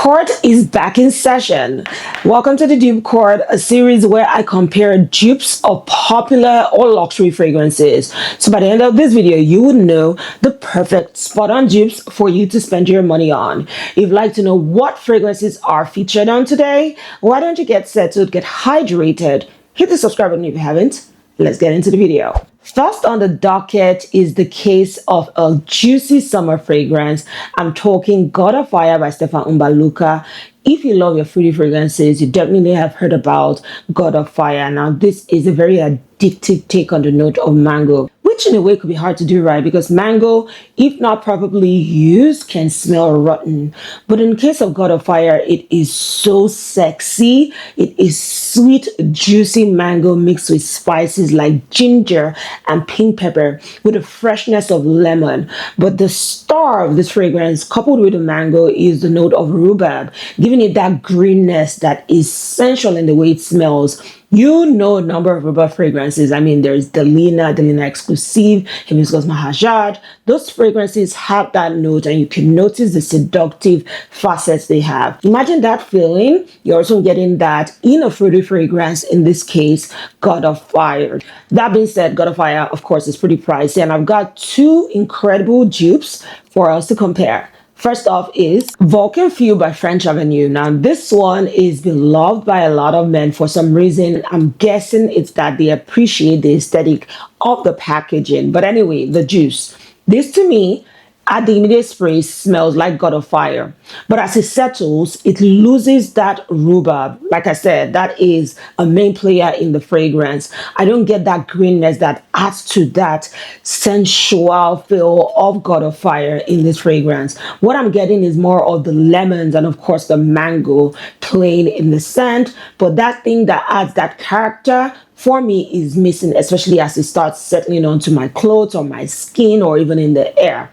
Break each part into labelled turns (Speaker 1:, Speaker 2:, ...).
Speaker 1: Court is back in session. Welcome to the Dupe Court, a series where I compare dupes of popular or luxury fragrances. So by the end of this video, you would know the perfect spot-on dupes for you to spend your money on. If you'd like to know what fragrances are featured on today, why don't you get settled, get hydrated, hit the subscribe button if you haven't. Let's get into the video. First on the docket is the case of a juicy summer fragrance. I'm talking God of Fire by Stéphane. If you love your fruity fragrances, you definitely have heard about God of Fire. Now, this is a very addictive take on the note of mango, which in a way could be hard to do right because mango, if not properly used, can smell rotten. But in the case of God of Fire, it is so sexy. It is sweet, juicy mango mixed with spices like ginger and pink pepper with the freshness of lemon. But the star of this fragrance, coupled with the mango, is the note of rhubarb, giving it that greenness that is essential in the way it smells. You know a number of rhubarb fragrances. I mean, there's Delina Exclusive, Hibiscus Mahajad. Those fragrances have that note and you can notice the seductive facets they have. Imagine that feeling. You're also getting that in a fruity fragrance, in this case, God of Fire. That being said, God of Fire, of course, is pretty pricey, and I've got two incredible dupes for us to compare. First off is Vulcan by French Avenue. Now, this one is beloved by a lot of men for some reason. I'm guessing it's that they appreciate the aesthetic of the packaging. But anyway, the juice. This to me, at the immediate spray, smells like God of Fire. But as it settles, it loses that rhubarb. Like I said, that is a main player in the fragrance. I don't get that greenness that adds to that sensual feel of God of Fire in this fragrance. What I'm getting is more of the lemons and of course the mango playing in the scent. But that thing that adds that character for me is missing, especially as it starts settling onto my clothes or my skin or even in the air.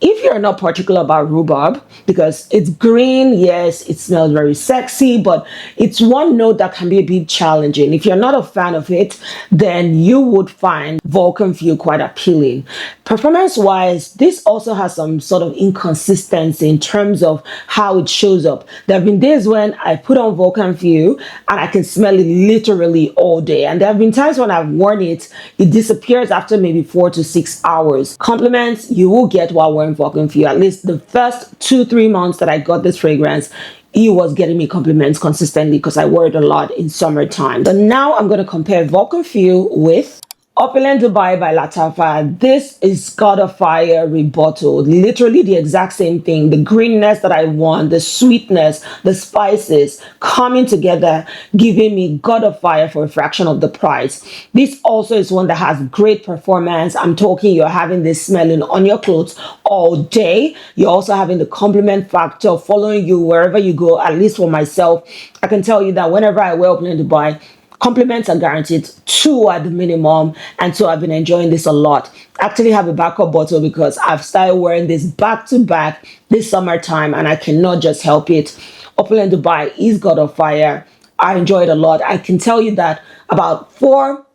Speaker 1: If you're not particular about rhubarb, because it's green, yes, it smells very sexy, but it's one note that can be a bit challenging. If you're not a fan of it, then you would find Vulcan quite appealing. Performance-wise, this also has some sort of inconsistency in terms of how it shows up. There have been days when I put on Vulcan and I can smell it literally all day. And there have been times when I've worn it, it disappears after maybe 4 to 6 hours. Compliments you will get while wearing Vulcan. At least the first 2-3 months that I got this fragrance, he was getting me compliments consistently because I wore it a lot in summertime. So now I'm going to compare Vulcan with Opulent Dubai by Lattafa. This is God of Fire rebottled. Literally the exact same thing. The greenness that I want, the sweetness, the spices coming together, giving me God of Fire for a fraction of the price. This also is one that has great performance. I'm talking you're having this smelling on your clothes all day. You're also having the compliment factor following you wherever you go. At least for myself, I can tell you that whenever I wear Opulent Dubai, compliments are guaranteed, 2 at the minimum, and so I've been enjoying this a lot. I actually have a backup bottle because I've started wearing this back to back this summertime and I cannot just help it. Opulent Dubai is God of Fire. I enjoy it a lot. I can tell you that about 4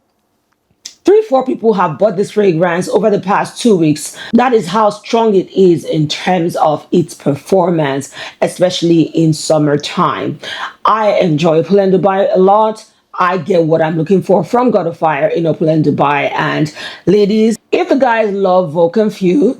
Speaker 1: people have bought this fragrance over the past 2 weeks. That is how strong it is in terms of its performance, especially in summertime. I enjoy Opulent Dubai a lot. I get what I'm looking for from God of Fire in Opulent Dubai. And ladies, if the guys love Vulcan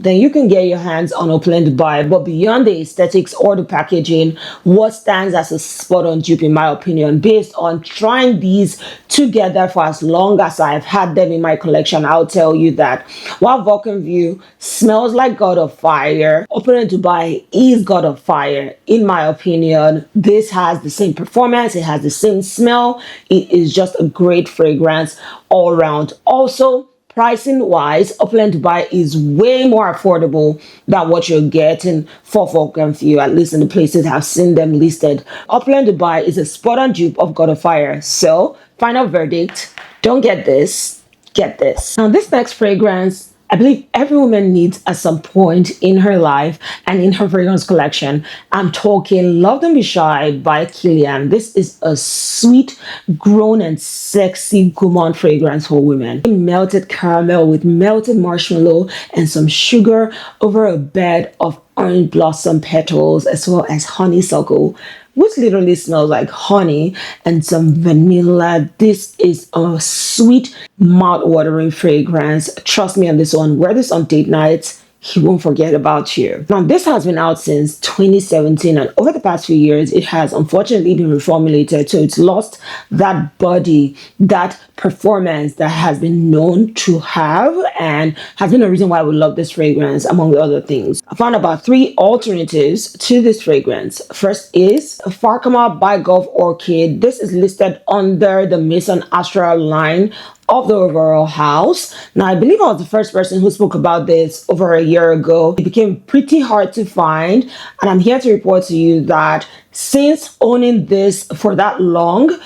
Speaker 1: then you can get your hands on Opulent Dubai. But beyond the aesthetics or the packaging, what stands as a spot-on dupe, in my opinion, based on trying these together for as long as I've had them in my collection, I'll tell you that while Vulcan smells like God of Fire, Opulent Dubai is God of Fire. In my opinion, this has the same performance, it has the same smell. It is just a great fragrance all around. Also, pricing wise, Opulent Dubai is way more affordable than what you're getting for Vulcan, at least in the places I've seen them listed. Opulent Dubai is a spot-on dupe of God of Fire. So, final verdict, don't get this, get this. Now, this next fragrance, I believe every woman needs at some point in her life and in her fragrance collection. I'm talking Love Don't Be Shy by Kilian. This is a sweet, grown and sexy gourmand fragrance for women. Melted caramel with melted marshmallow and some sugar over a bed of orange blossom petals as well as honeysuckle, which literally smells like honey, and some vanilla. This is a sweet, mouth-watering fragrance. Trust me on this one. Wear this on date nights. He won't forget about you. Now, this has been out since 2017, and over the past few years, it has unfortunately been reformulated. So it's lost that body, that performance that has been known to have, and has been a reason why we love this fragrance, among the other things. I found about 3 alternatives to this fragrance. First is Fakhama by Gulf Orchid. This is listed under the Maison Asrar line of the overall house. Now, I believe I was the first person who spoke about this over a year ago. It became pretty hard to find, and I'm here to report to you that since owning this for that long,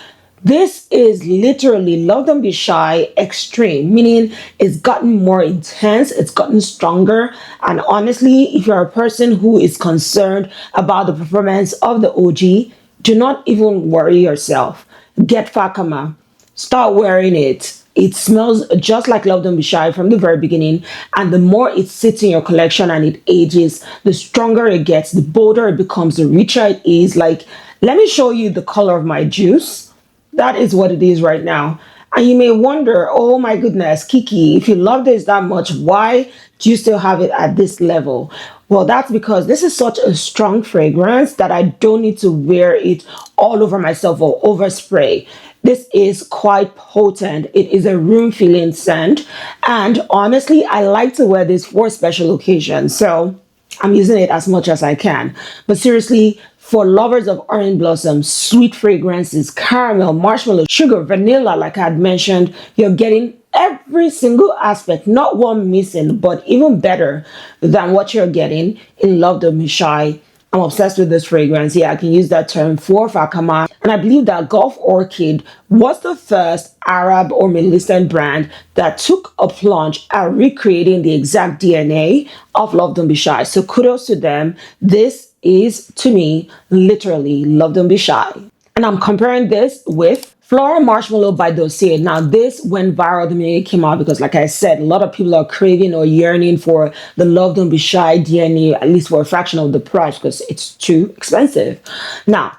Speaker 1: this is literally Love Don't Be Shy Extreme, meaning it's gotten more intense, it's gotten stronger, and honestly, if you're a person who is concerned about the performance of the OG, do not even worry yourself. Get Fakhama. Start wearing it. It smells just like Love Don't Be Shy from the very beginning, and the more it sits in your collection and it ages, the stronger it gets, the bolder it becomes, the richer it is. Like, let me show you the color of my juice. That is what it is right now. And you may wonder, oh my goodness, Kiki, if you love this that much, why do you still have it at this level? Well, that's because this is such a strong fragrance that I don't need to wear it all over myself or overspray. This is quite potent. It is a room-filling scent. And honestly, I like to wear this for special occasions. So I'm using it as much as I can. But seriously, for lovers of orange blossom, sweet fragrances, caramel, marshmallow, sugar, vanilla, like I had mentioned, you're getting every single aspect, not one missing, but even better than what you're getting in Love Don't Be Shy. I'm obsessed with this fragrance. Yeah, I can use that term for Fakhama. And I believe that Gulf Orchid was the first Arab or Middle Eastern brand that took a plunge at recreating the exact DNA of Love Don't Be Shy. So kudos to them. This is, to me, literally Love Don't Be Shy. And I'm comparing this with Floral Marshmallow by Dossier. Now, this went viral the minute it came out because, like I said, a lot of people are craving or yearning for the Love Don't Be Shy DNA, at least for a fraction of the price because it's too expensive. Now,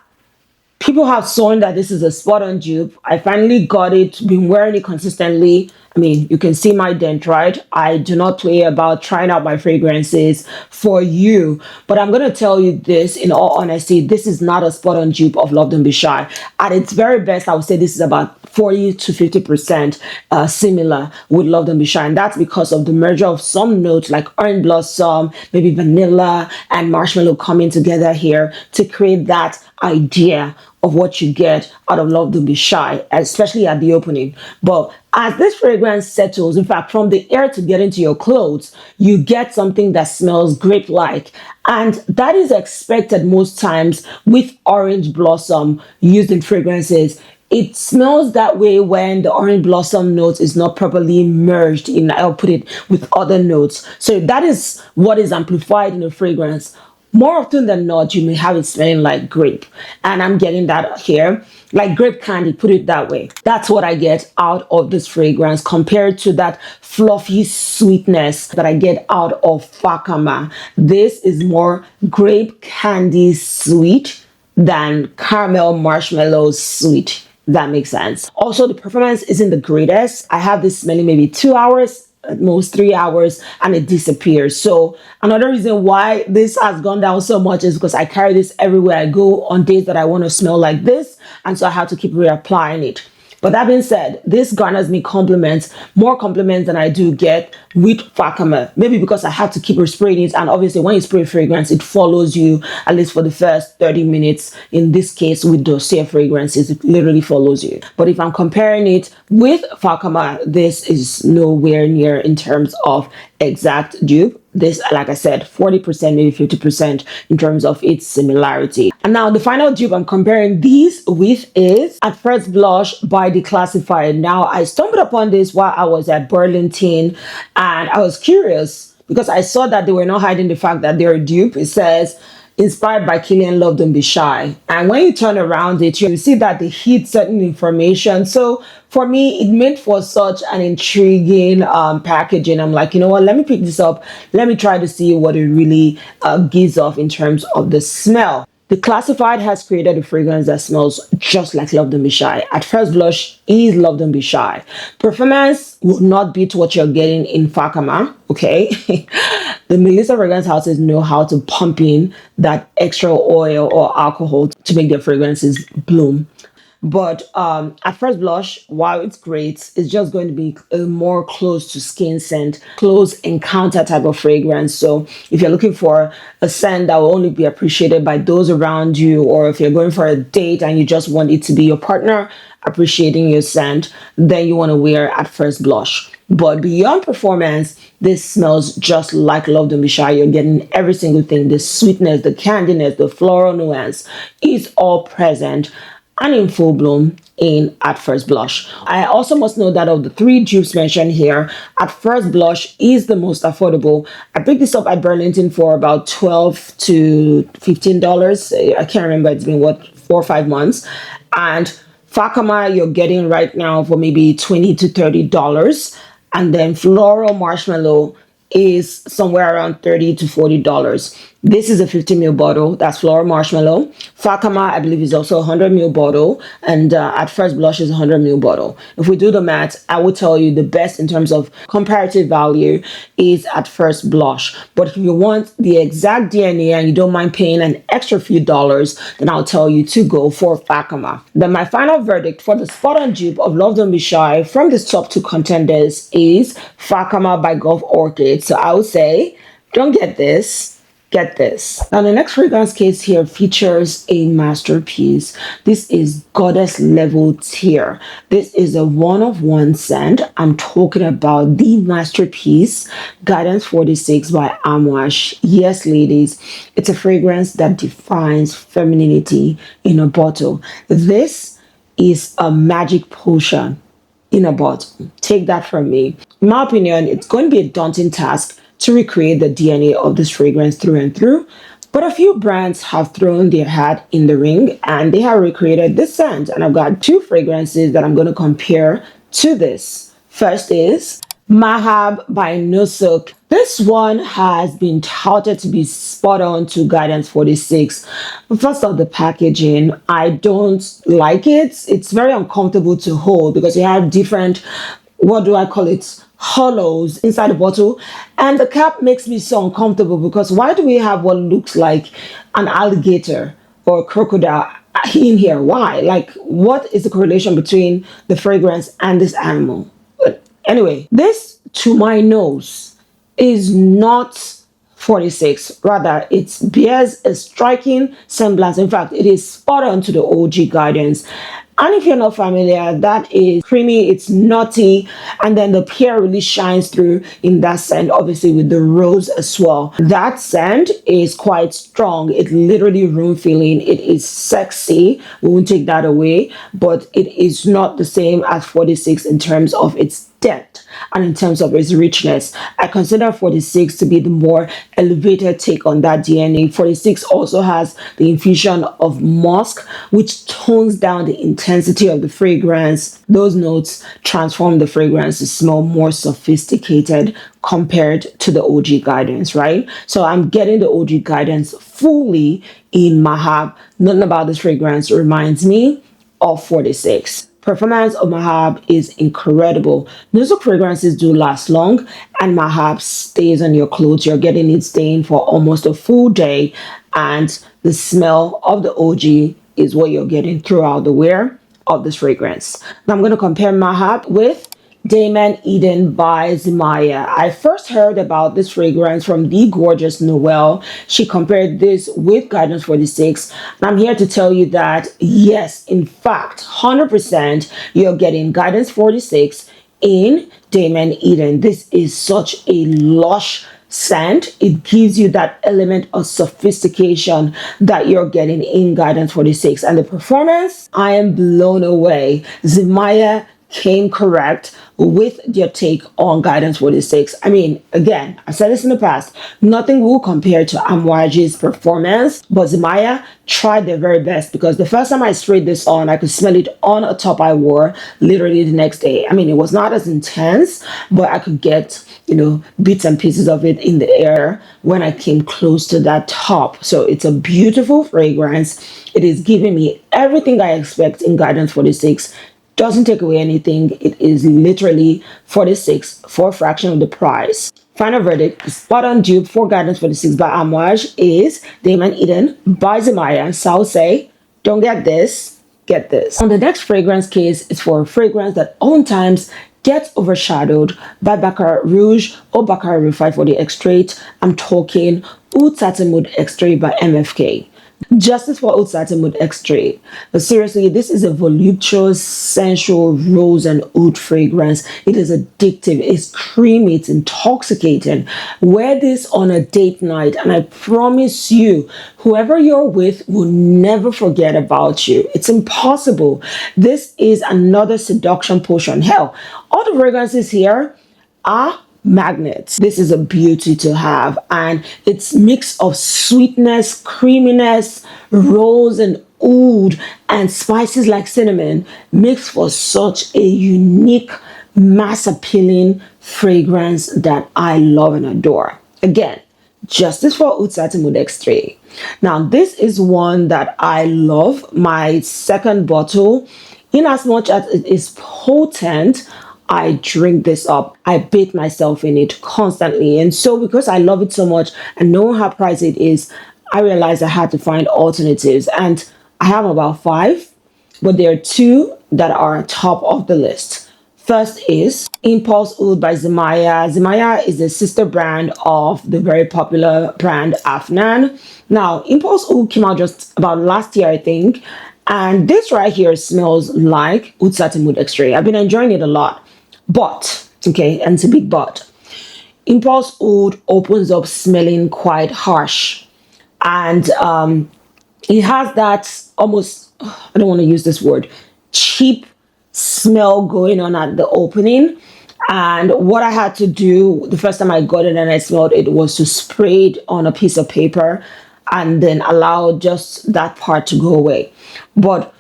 Speaker 1: people have sworn that this is a spot-on dupe. I finally got it, been wearing it consistently. I mean, you can see my dent, right? I do not play about trying out my fragrances for you. But I'm going to tell you this, in all honesty, this is not a spot-on dupe of Love Don't Be Shy. At its very best, I would say this is about 40 to 50% similar with Love Don't Be Shy. And that's because of the merger of some notes like orange blossom, maybe vanilla, and marshmallow coming together here to create that idea of what you get out of Love Don't Be Shy, especially at the opening. But as this fragrance settles, in fact, from the air to get into your clothes, you get something that smells grape-like. And that is expected most times with orange blossom used in fragrances. It smells that way when the orange blossom note is not properly merged in, I'll put it, with other notes. So that is what is amplified in a fragrance. More often than not, you may have it smelling like grape. And I'm getting that here, like grape candy, put it that way. That's what I get out of this fragrance compared to that fluffy sweetness that I get out of Fakhama. This is more grape candy sweet than caramel marshmallow sweet. That makes sense. Also, the performance isn't the greatest. I have this smelling maybe 2 hours, at most 3 hours, and it disappears. So another reason why this has gone down so much is because I carry this everywhere I go on days that I want to smell like this, and so I have to keep reapplying it. But that being said, this garners me compliments, more compliments than I do get with Fakhama. Maybe because I have to keep spraying it, and obviously when you spray fragrance, it follows you at least for the first 30 minutes. In this case, with Dossier fragrances, it literally follows you. But if I'm comparing it with Fakhama, this is nowhere near in terms of exact dupe. This, like I said, 40%, maybe 50% in terms of its similarity. And now the final dupe I'm comparing these with is At First Blush by Declassified. Now, I stumbled upon this while I was at Burlington, and I was curious because I saw that they were not hiding the fact that they're a dupe. It says inspired by Kilian Love Don't Be Shy. And when you turn around it, you see that they hid certain information. So for me, it made for such an intriguing packaging. I'm like, you know what, let me pick this up. Let me try to see what it really gives off in terms of the smell. Declassified has created a fragrance that smells just like Love Don't Be Shy. At first blush is Love Don't Be Shy. Performance will not beat what you're getting in Fakhama, okay? The Melissa fragrance houses know how to pump in that extra oil or alcohol to make their fragrances bloom. But at first blush, while it's great, it's just going to be a more close to skin scent, close encounter type of fragrance. So if you're looking for a scent that will only be appreciated by those around you, or if you're going for a date and you just want it to be your partner appreciating your scent, then you want to wear at first blush. But beyond performance, this smells just like Love Don't Be Shy. You're getting every single thing. The sweetness, the candiness, the floral nuance is all present and in full bloom in At First Blush. I also must note that of the three dupes mentioned here, At First Blush is the most affordable. I picked this up at Burlington for about $12 to $15. I can't remember, it's been what, 4 or 5 months. And Fakhama you're getting right now for maybe $20 to $30. And then Floral Marshmallow is somewhere around $30 to $40. This is a 50 ml bottle. That's Floral Marshmallow. Fakhama, I believe, is also a 100 ml bottle. And At First Blush is a 100 ml bottle. If we do the math, I would tell you the best in terms of comparative value is At First Blush. But if you want the exact DNA and you don't mind paying an extra few dollars, then I'll tell you to go for Fakhama. Then my final verdict for the spot on dupe of Love Don't Be Shy from the top 2 contenders is Fakhama by Gulf Orchid. So I would say, don't get this. Get this. Now, the next fragrance case here features a masterpiece. This is goddess level tier. This is a one-of-one scent. I'm talking about the masterpiece, Guidance 46 by Amouage. Yes, ladies, it's a fragrance that defines femininity in a bottle. This is a magic potion in a bottle. Take that from me. In my opinion, it's going to be a daunting task to recreate the DNA of this fragrance through and through, but a few brands have thrown their hat in the ring and they have recreated this scent. And I've got 2 fragrances that I'm going to compare to this. First is Mahab by Nusuk. This one has been touted to be spot on to Guidance 46. First off, the packaging, I don't like it. It's very uncomfortable to hold because you have different, what do I call it, hollows inside the bottle, and the cap makes me so uncomfortable because why do we have what looks like an alligator or a crocodile in here? Why? Like, what is the correlation between the fragrance and this animal? But anyway, this to my nose is not 46. Rather, it bears a striking semblance. In fact, it is spot on to the OG Guidance. And if you're not familiar, that is creamy, it's nutty, and then the pear really shines through in that scent, obviously with the rose as well. That scent is quite strong. It's literally room filling. It is sexy. We won't take that away, but it is not the same as 46 in terms of its depth and in terms of its richness. I consider 46 to be the more elevated take on that DNA. 46 also has the infusion of musk, which tones down the intensity of the fragrance. Those notes transform the fragrance to smell more sophisticated compared to the OG Guidance, right? So I'm getting the OG Guidance fully in Mahab. Nothing about this fragrance reminds me of 46. Performance of Mahab is incredible. Nusuk fragrances do last long, and Mahab stays on your clothes. You're getting it staying for almost a full day, and the smell of the OG is what you're getting throughout the wear of this fragrance. Now I'm going to compare Mahab with Daiman Eden by Zimaya. I first heard about this fragrance from the gorgeous Noelle. She compared this with Guidance 46. And I'm here to tell you that, yes, in fact, 100% you're getting Guidance 46 in Daiman Eden. This is such a lush scent. It gives you that element of sophistication that you're getting in Guidance 46. And the performance, I am blown away. Zimaya came correct with their take on Guidance 46. I mean, again, I said this in the past, nothing will compare to Amouage's performance, but Zimaya tried their very best because the first time I sprayed this on, I could smell it on a top I wore literally the next day. I mean, it was not as intense, but I could get, bits and pieces of it in the air when I came close to that top. So it's a beautiful fragrance. It is giving me everything I expect in Guidance 46. Doesn't take away anything. It is literally 46 for a fraction of the price. Final verdict, spot on dupe for Guidance 46 by Amouage is Daiman Eden by Zimaya. So I'll say, don't get this, get this. On the next fragrance case is for a fragrance that oftentimes gets overshadowed by Baccarat Rouge or Baccarat Refined for the Extrait. I'm talking Oud Satin Mood Extrait by MFK. Justice for Oud Satin Mood Extrait. But seriously, this is a voluptuous, sensual rose and oud fragrance. It is addictive, it's creamy, it's intoxicating. Wear this on a date night, and I promise you, whoever you're with will never forget about you. It's impossible. This is another seduction potion. Hell, all the fragrances here are magnets. This is a beauty to have, and it's mix of sweetness, creaminess, rose and oud, and spices like cinnamon mixed for such a unique, mass appealing fragrance that I love and adore. Again, Justice for Oud Satin Mood Extrait. Now this is one that I love, my second bottle. In as much as it is potent, I drink this up. I bathe myself in it constantly. And so because I love it so much and knowing how pricey it is, I realized I had to find alternatives. And I have about 5, but there are 2 that are top of the list. First is Impulse Oud by Zimaya. Zimaya is a sister brand of the very popular brand Afnan. Now, Impulse Oud came out just about last year, I think. And this right here smells like Oud Satin Mood Extrait. I've been enjoying it a lot. But, okay, and it's a big but, Impulse Oud opens up smelling quite harsh. And it has that almost, I don't want to use this word, cheap smell going on at the opening. And what I had to do the first time I got it and I smelled it was to spray it on a piece of paper and then allow just that part to go away. But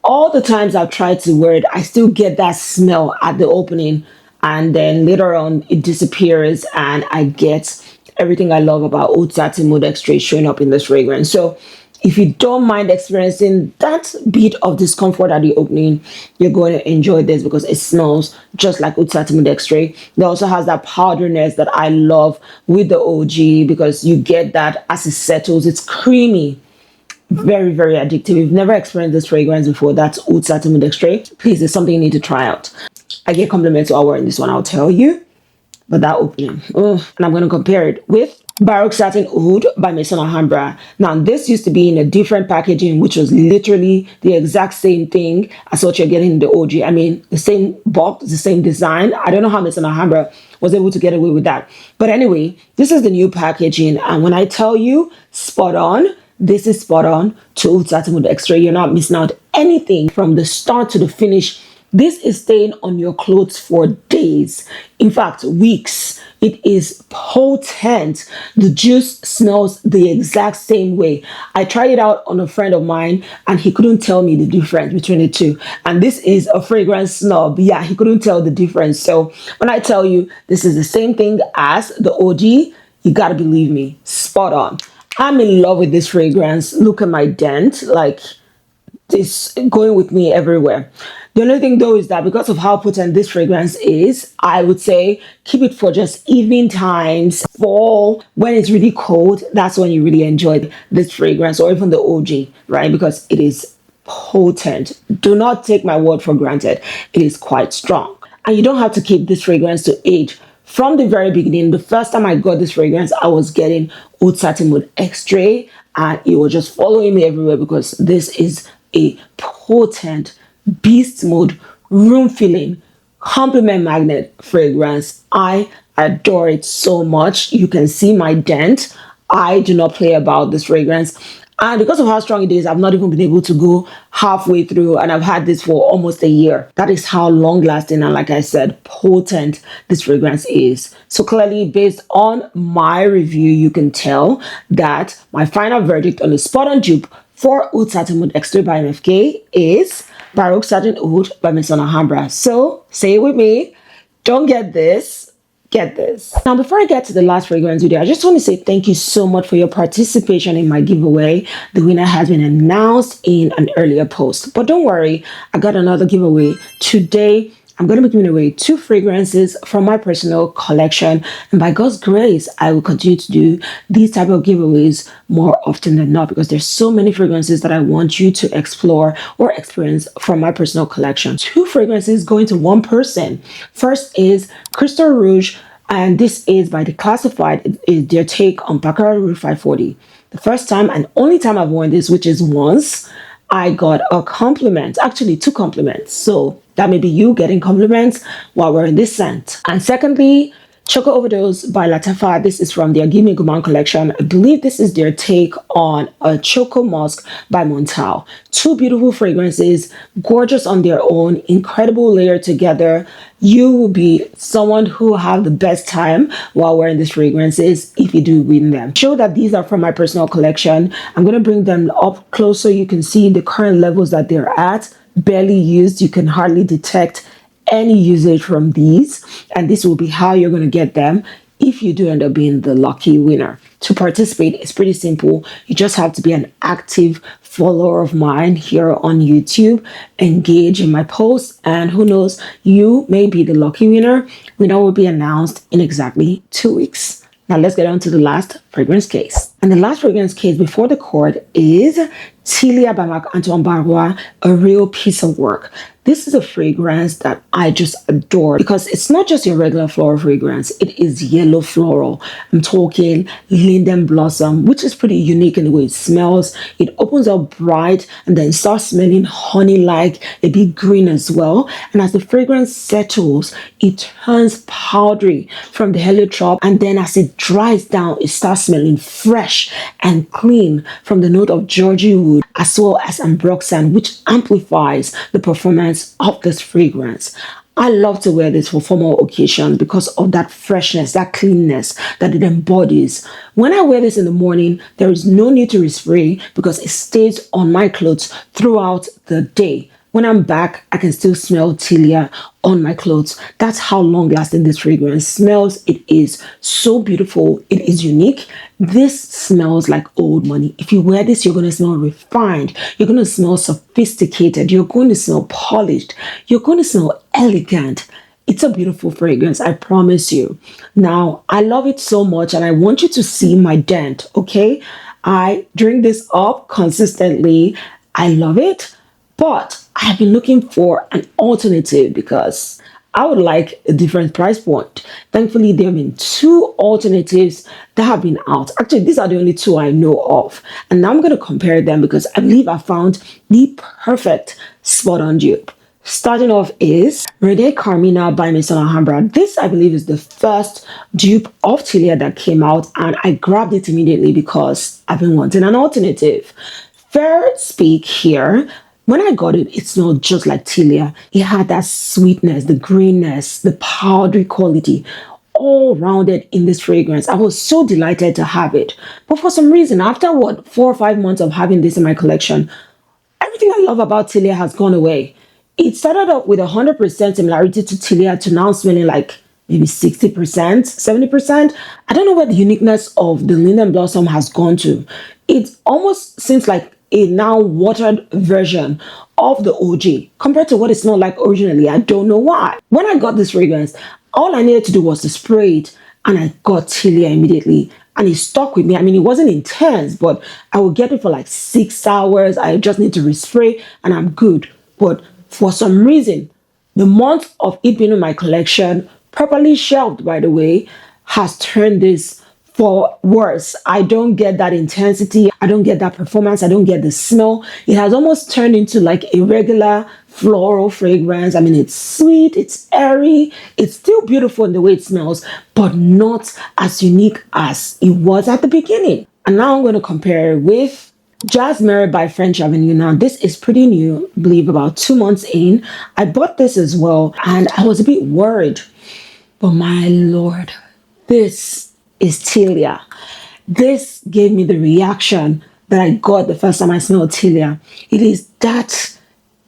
Speaker 1: all the times I've tried to wear it, I still get that smell at the opening, and then later on it disappears and I get everything I love about Oud Satin Mood Extrait showing up in this fragrance. So if you don't mind experiencing that bit of discomfort at the opening, you're going to enjoy this because it smells just like Oud Satin Mood Extrait. It also has that powderiness that I love with the OG because you get that as it settles. It's creamy. Very, very addictive. If you've never experienced this fragrance before, that's Oud Satin Mood Extrait. Please, it's something you need to try out. I get compliments while wearing this one, I'll tell you. But that opening, and I'm going to compare it with Baroque Satin Oud by Maison Alhambra. Now, this used to be in a different packaging, which was literally the exact same thing as what you're getting in the OG. I mean, the same box, the same design. I don't know how Maison Alhambra was able to get away with that. But anyway, this is the new packaging. And when I tell you, spot on, this is spot on to Oud Satin Mood Extrait. You're not missing out anything from the start to the finish. This is staying on your clothes for days, in fact, weeks. It is potent. The juice smells the exact same way. I tried it out on a friend of mine and he couldn't tell me the difference between the two. And this is a fragrance snob. Yeah, he couldn't tell the difference. So when I tell you this is the same thing as the OG, you gotta believe me, spot on. I'm in love with this fragrance. Look at my dent, like it's going with me everywhere. The only thing though is that because of how potent this fragrance is, I would say keep it for just evening times, fall, when it's really cold. That's when you really enjoy this fragrance, or even the OG, right? Because it is potent. Do not take my word for granted. It is quite strong. And you don't have to keep this fragrance to age. From the very beginning, the first time I got this fragrance, I was getting Oud Satin Mood Extrait, and it was just following me everywhere because this is a potent beast mode, room filling, compliment magnet fragrance. I adore it so much. You can see my dent. I do not play about this fragrance. And because of how strong it is, I've not even been able to go halfway through, and I've had this for almost a year. That is how long lasting and, like I said, potent this fragrance is. So clearly, based on my review, you can tell that my final verdict on the spot on dupe for Oud Satin Mood Extrait by MFK is Baroque Satin Oud by Maison Alhambra. So say it with me, don't get this. Get this. Now, before I get to the last fragrance video, I just want to say thank you so much for your participation in my giveaway. The winner has been announced in an earlier post, but don't worry, I got another giveaway today. I'm going to be giving away 2 fragrances from my personal collection, and by God's grace, I will continue to do these type of giveaways more often than not, because there's so many fragrances that I want you to explore or experience from my personal collection. 2 fragrances going to 1 person. First is Crystal Rouge, and this is by Declassified. It is their take on Baccarat Rouge 540. The first time and only time I've worn this, which is once, I got a compliment, actually 2 compliments. So that may be you getting compliments while wearing this scent. And secondly, Choco Overdose by Lattafa. This is from their Give Me Gourmand collection. I believe this is their take on a Choco Musk by Montal. 2 beautiful fragrances, gorgeous on their own, incredible layer together. You will be someone who will have the best time while wearing these fragrances if you do win them. Show that these are from my personal collection. I'm going to bring them up close so you can see the current levels that they're at. Barely used. You can hardly detect any usage from these, and this will be how you're going to get them if you do end up being the lucky winner. To participate, it's pretty simple. You just have to be an active follower of mine here on YouTube, engage in my posts, and who knows, you may be the lucky winner. Winner will be announced in exactly 2 weeks. Now let's get on to the last fragrance case. And the last fragrance case before the cord is Tilia by Marc-Antoine Barrois, a real piece of work. This is a fragrance that I just adore because it's not just your regular floral fragrance. It is yellow floral. I'm talking linden blossom, which is pretty unique in the way it smells. It opens up bright and then starts smelling honey-like, a bit green as well. And as the fragrance settles, it turns powdery from the heliotrope. And then as it dries down, it starts smelling fresh and clean from the note of Georgie wood as well as ambroxan, which amplifies the performance of this fragrance. I love to wear this for formal occasions because of that freshness, that cleanness that it embodies. When I wear this in the morning, there is no need to respray because it stays on my clothes throughout the day. When I'm back, I can still smell Tilia on my clothes. That's how long lasting this fragrance smells. It is so beautiful. It is unique. This smells like old money. If you wear this, you're going to smell refined. You're going to smell sophisticated. You're going to smell polished. You're going to smell elegant. It's a beautiful fragrance, I promise you. Now, I love it so much and I want you to see my dent, okay? I drink this up consistently. I love it, but I have been looking for an alternative because I would like a different price point. Thankfully, there have been 2 alternatives that have been out. Actually, these are the only 2 I know of. And now I'm going to compare them because I believe I found the perfect spot on dupe. Starting off is Renée Carmine by Maison Alhambra. This, I believe, is the first dupe of Tilia that came out, and I grabbed it immediately because I've been wanting an alternative. Fair speak here. When I got it, it smelled just like Tilia. It had that sweetness, the greenness, the powdery quality, all rounded in this fragrance. I was so delighted to have it. But for some reason, after 4 or 5 months of having this in my collection, everything I love about Tilia has gone away. It started off with 100% similarity to Tilia to now smelling like maybe 60%, 70%. I don't know where the uniqueness of the linden blossom has gone to. It almost seems like a now watered version of the OG compared to what it smelled like originally. I don't know why. When I got this fragrance, all I needed to do was to spray it and I got Tilia immediately and it stuck with me. I mean, it wasn't intense, but I would get it for like 6 hours. I just need to respray and I'm good. But for some reason, the month of it being in my collection, properly shelved by the way, has turned this for worse. I don't get that intensity. I don't get that performance. I don't get the smell. It has almost turned into like a regular floral fragrance. I mean, it's sweet, it's airy, it's still beautiful in the way it smells, but not as unique as it was at the beginning. And now I'm going to compare it with Jasmere by French Avenue. Now, this is pretty new, I believe about 2 months in. I bought this as well, and I was a bit worried. But my lord, this is Tilia. This gave me the reaction that I got the first time I smelled Tilia. It is that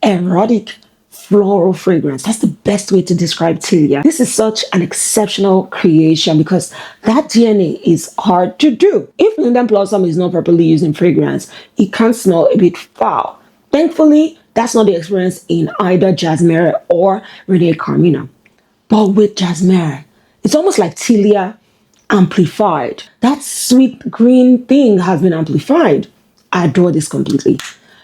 Speaker 1: erotic floral fragrance. That's the best way to describe Tilia. This is such an exceptional creation because that DNA is hard to do. If Linden Blossom is not properly used in fragrance, it can smell a bit foul. Thankfully, that's not the experience in either Jasmere or Renée Carmine. But with Jasmere, it's almost like Tilia amplified. That sweet green thing has been amplified. I adore this completely.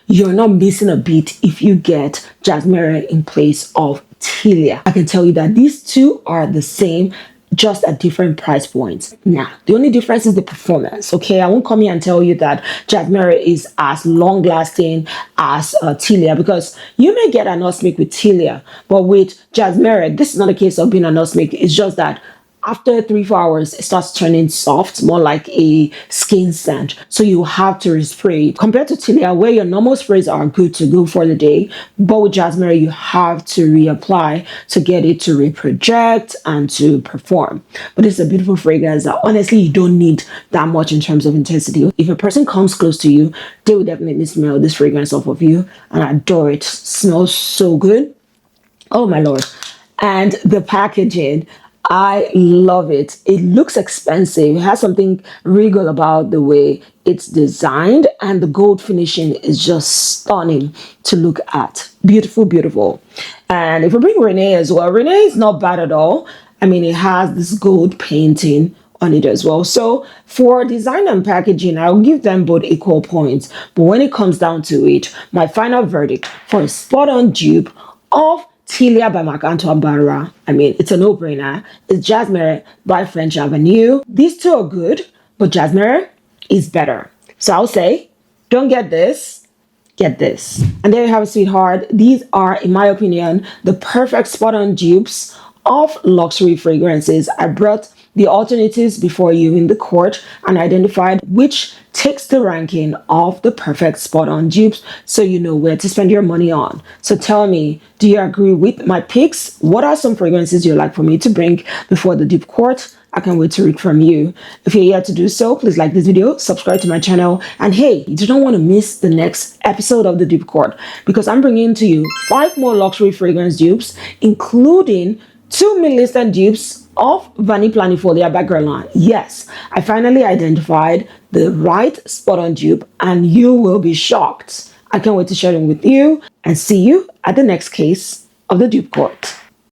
Speaker 1: You're not missing a beat if you get Jasmere in place of Tilia. I can tell you that these two are the same, just at different price points. Now, the only difference is the performance, okay? I won't come here and tell you that Jasmere is as long-lasting as Tilia, because you may get an osmic with Tilia, but with Jasmere, this is not a case of being an osmic. It's just that after 3-4 hours, it starts turning soft, more like a skin scent. So you have to respray. Compared to Tilia, where your normal sprays are good to go for the day, but with Jasmere, you have to reapply to get it to reproject and to perform. But it's a beautiful fragrance that honestly, you don't need that much in terms of intensity. If a person comes close to you, they will definitely smell this fragrance off of you. And I adore it. It smells so good. Oh my lord. And the packaging, I love it. It looks expensive. It has something regal about the way it's designed, and the gold finishing is just stunning to look at. Beautiful, beautiful. And if we bring Renée as well, Renée is not bad at all. I mean, it has this gold painting on it as well. So for design and packaging, I'll give them both equal points. But when it comes down to it, my final verdict for a spot-on dupe of Tilia by Marc-Antoine Barrois, I mean, it's a no-brainer. It's Jasmere by French Avenue. These two are good, but Jasmere is better. So I'll say, don't get this, get this. And there you have it, sweetheart. These are, in my opinion, the perfect spot-on dupes of luxury fragrances. I brought the alternatives before you in the court and identified which takes the ranking of the perfect spot-on dupes, so you know where to spend your money on. So tell me, do you agree with my picks? What are some fragrances you'd like for me to bring before the dupe court? I can't wait to read from you. If you're here to do so, please like this video, subscribe to my channel, and hey, you don't want to miss the next episode of the dupe court, because I'm bringing to you 5 more luxury fragrance dupes, including 2 mid-listed dupes of Vanille Planifolia by Guerlain. Yes, I finally identified the right spot-on dupe, and you will be shocked. I can't wait to share them with you, and see you at the next case of the dupe court.